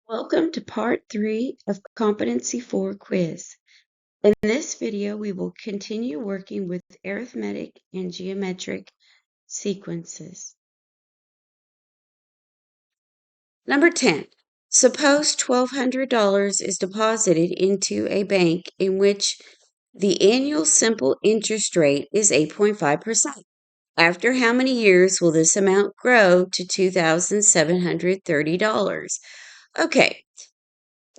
Welcome to part 3 of Competency 4 quiz. In this video, we will continue working with arithmetic and geometric sequences. Number 10. Suppose $1,200 is deposited into a bank in which the annual simple interest rate is 8.5%. After how many years will this amount grow to $2,730? Okay.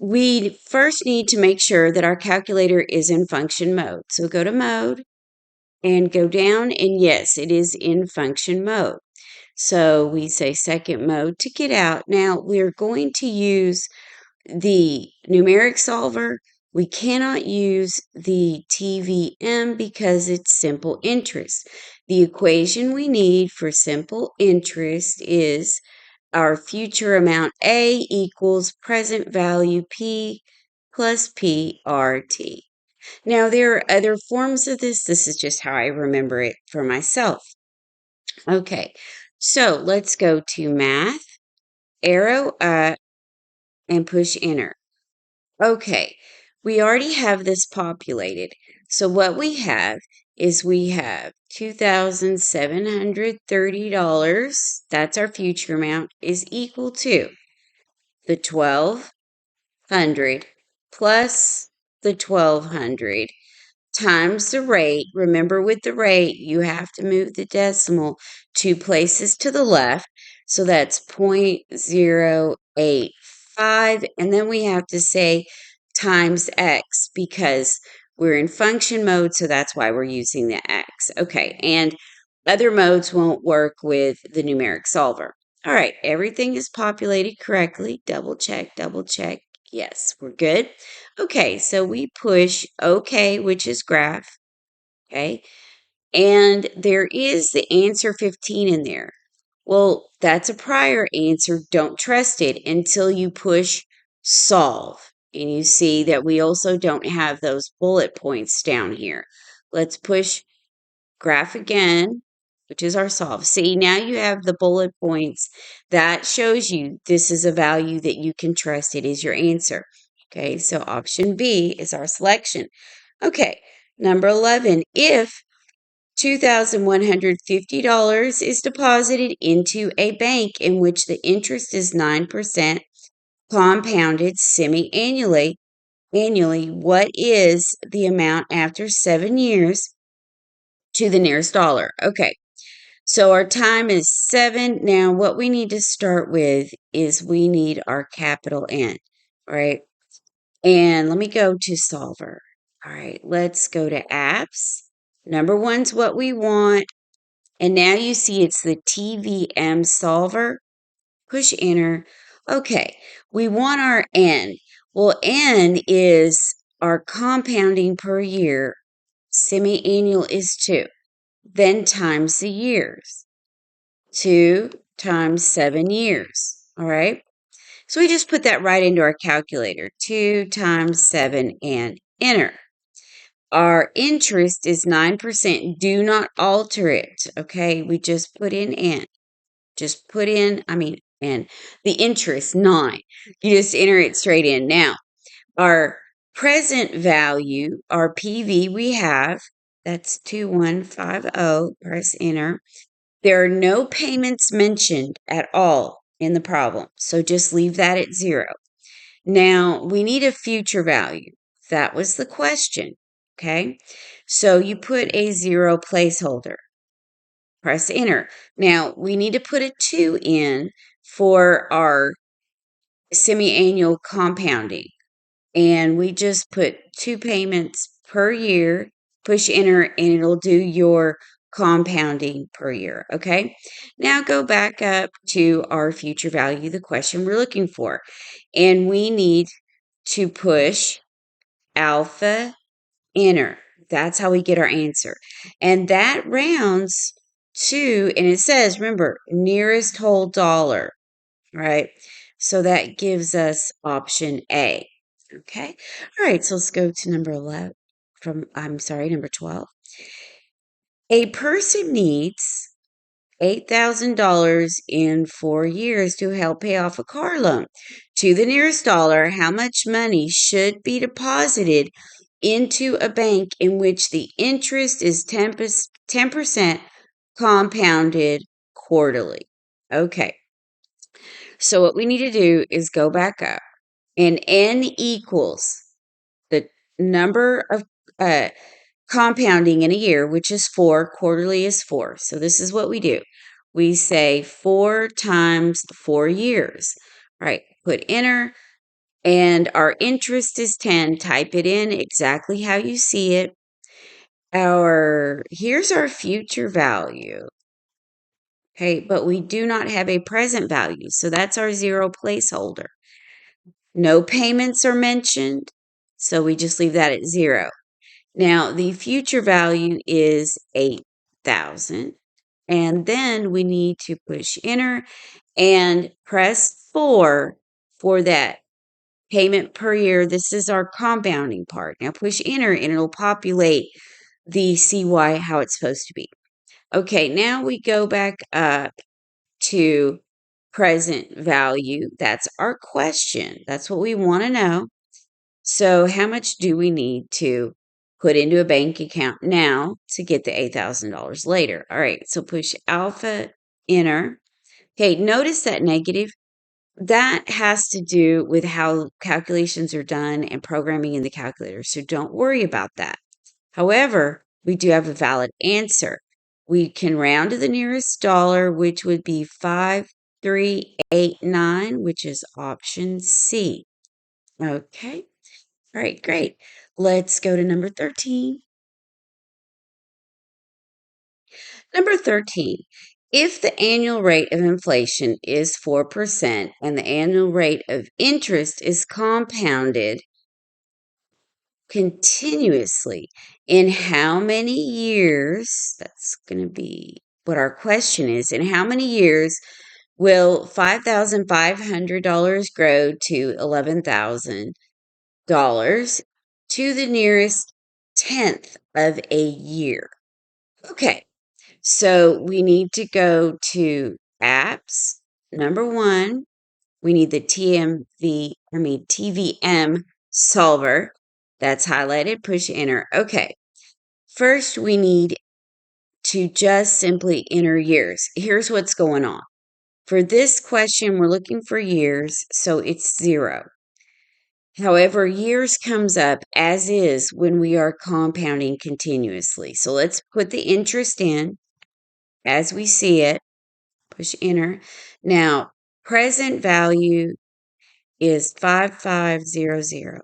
We first need to make sure that our calculator is in function mode. So go to mode and go down, and yes, it is in function mode. So we say second mode to get out. Now we're going to use the numeric solver. We cannot use the TVM because it's simple interest. The equation we need for simple interest is our future amount A equals present value P plus PRT. Now, there are other forms of this. This is just how I remember it for myself. Okay, so let's go to math, arrow up, and push enter. Okay, we already have this populated. So what we have is we have $2,730. That's our future amount is equal to the 1,200 plus the 1,200 times the rate. Remember, with the rate, you have to move the decimal 2 places to the left. So that's 0.085. And then we have to say times x because we're in function mode. So that's why we're using the x. Okay. And other modes won't work with the numeric solver. All right. Everything is populated correctly. Double check, double check. Yes, we're good. Okay, so we push OK, which is graph. Okay, and there is the answer 15 in there. Well, that's a prior answer. Don't trust it until you push solve. And you see that we also don't have those bullet points down here. Let's push graph again, which is our solve. See, now you have the bullet points. That shows you this is a value that you can trust. It is your answer. Okay, so option B is our selection. Okay, number 11, if $2,150 is deposited into a bank in which the interest is 9% compounded semi-annually, what is the amount after 7 years to the nearest dollar? Okay, so our time is 7. Now, what we need to start with is we need our capital N, right? And let me go to solver. All right, let's go to apps. Number 1's what we want. And now you see it's the TVM solver. Push enter. Okay, we want our N. Well, N is our compounding per year. Semi-annual is 2. Then times the years. 2 times 7 years. All right. So we just put that right into our calculator. 2 times 7 and enter. Our interest is 9%. Do not alter it. Okay. We just put in N. Just put in, N. The interest, 9. You just enter it straight in. Now, our present value, our PV we have, that's 2150. Press enter. There are no payments mentioned at all in the problem, so just leave that at 0. Now, we need a future value. That was the question, okay? So you put a 0 placeholder. Press enter. Now, we need to put a 2 in for our semi-annual compounding, and we just put 2 payments per year. Push enter, and it'll do your compounding per year. Okay, now go back up to our future value, the question we're looking for, and we need to push alpha enter. That's how we get our answer, and that rounds to, and it says, remember, nearest whole dollar, right? So that gives us option A. Okay, all right, so let's go to number 11 number 12. A person needs $8,000 in 4 years to help pay off a car loan. To the nearest dollar, how much money should be deposited into a bank in which the interest is 10% compounded quarterly? Okay, so what we need to do is go back up, and N equals the number of compounding in a year, which is 4. Quarterly is 4. So this is what we do. We say 4 times 4 years. All right, put enter, and our interest is 10. Type it in exactly how you see it. Here's our future value. Okay, but we do not have a present value, so that's our 0 placeholder. No payments are mentioned, so we just leave that at 0. Now, the future value is 8,000. And then we need to push enter and press 4 for that payment per year. This is our compounding part. Now push enter and it'll populate the CY how it's supposed to be. Okay, now we go back up to present value. That's our question. That's what we want to know. So how much do we need to put into a bank account now to get the $8,000 later? All right, so push alpha, enter. Okay, notice that negative. That has to do with how calculations are done and programming in the calculator, so don't worry about that. However, we do have a valid answer. We can round to the nearest dollar, which would be 5389, which is option C. Okay. All right, great. Let's go to number 13. Number 13, if the annual rate of inflation is 4% and the annual rate of interest is compounded continuously, in how many years, that's going to be what our question is, in how many years will $5,500 grow to $11,000 to the nearest tenth of a year? Okay, so we need to go to apps. Number 1, we need the TVM solver. That's highlighted. Push enter. Okay, first we need to just simply enter years. Here's what's going on. For this question, we're looking for years, so it's 0. However, years comes up as is when we are compounding continuously. So let's put the interest in as we see it. Push enter. Now, present value is 5500,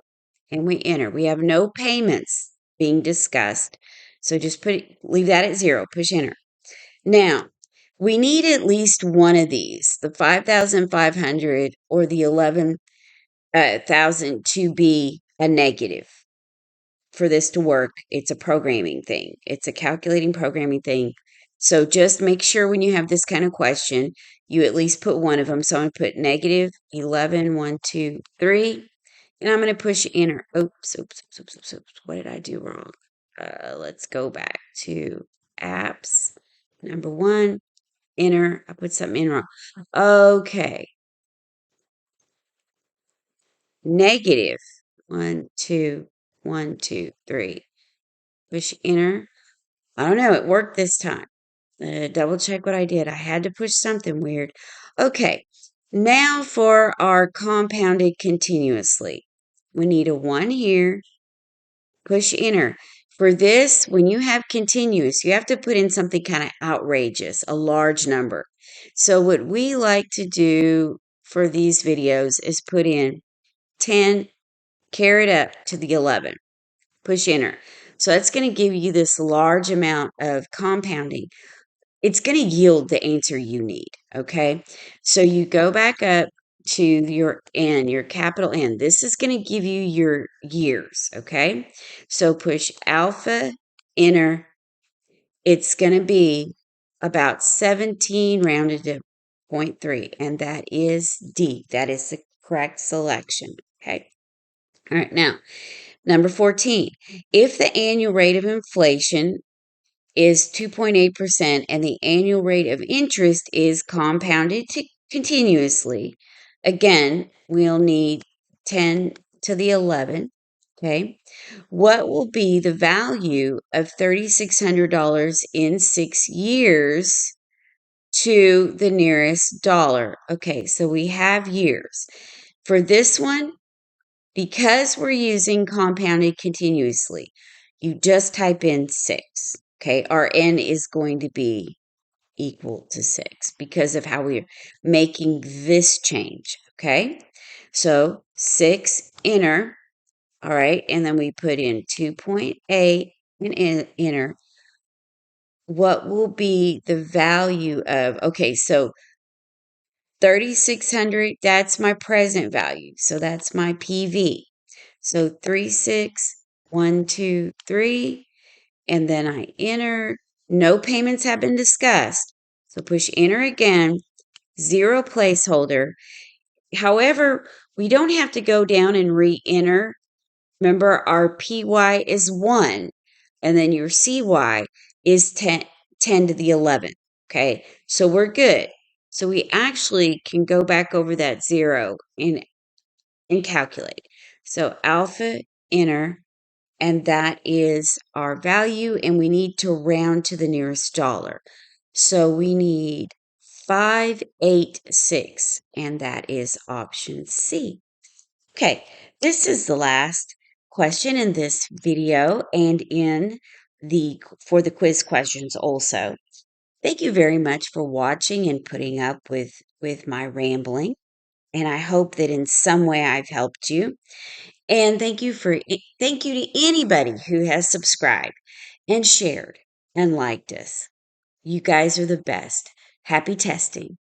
and we enter. We have no payments being discussed, so just leave that at 0. Push enter. Now, we need at least one of these, the 5,500 or the 11,000, to be a negative. For this to work, it's a programming thing. It's a calculating programming thing. So just make sure when you have this kind of question, you at least put one of them. So I'm going to put negative 11, 1, 2, 3, and I'm going to push enter. Oops. What did I do wrong? Let's go back to apps. Number 1, enter. I put something in wrong. Okay. Negative 1, 2, 1, 2, 3. Push enter. I don't know. It worked this time. Double check what I did. I had to push something weird. Okay. Now for our compounded continuously. We need a 1 here. Push enter. For this, when you have continuous, you have to put in something kind of outrageous, a large number. So what we like to do for these videos is put in 10, carry it up to the 11. Push enter. So that's going to give you this large amount of compounding. It's going to yield the answer you need, okay? So you go back up to your N, your capital N. This is going to give you your years, okay? So push alpha, enter. It's going to be about 17 rounded to 0.3, and that is D. That is the correct selection, okay? All right, now, number 14. If the annual rate of inflation is 2.8%, and the annual rate of interest is compounded continuously. Again, we'll need 10 to the 11. Okay. What will be the value of $3,600 in 6 years to the nearest dollar? Okay, so we have years. For this one, because we're using compounded continuously, you just type in 6. Okay, our n is going to be equal to 6 because of how we're making this change. Okay, so 6, enter. All right, and then we put in 2.8 and enter. What will be the value of, okay, so 3,600, that's my present value. So that's my PV. So 36123, and then I enter. No payments have been discussed. So push enter again, 0 placeholder. However, we don't have to go down and re-enter. Remember, our PY is 1, and then your CY is 10 to the 11th. Okay, so we're good. So we actually can go back over that 0 and calculate. So alpha, enter, and that is our value, and we need to round to the nearest dollar. So we need 586, and that is option C. Okay, this is the last question in this video and for the quiz questions also. Thank you very much for watching and putting up with my rambling, and I hope that in some way I've helped you. And thank you to anybody who has subscribed and shared and liked us. You guys are the best. Happy testing.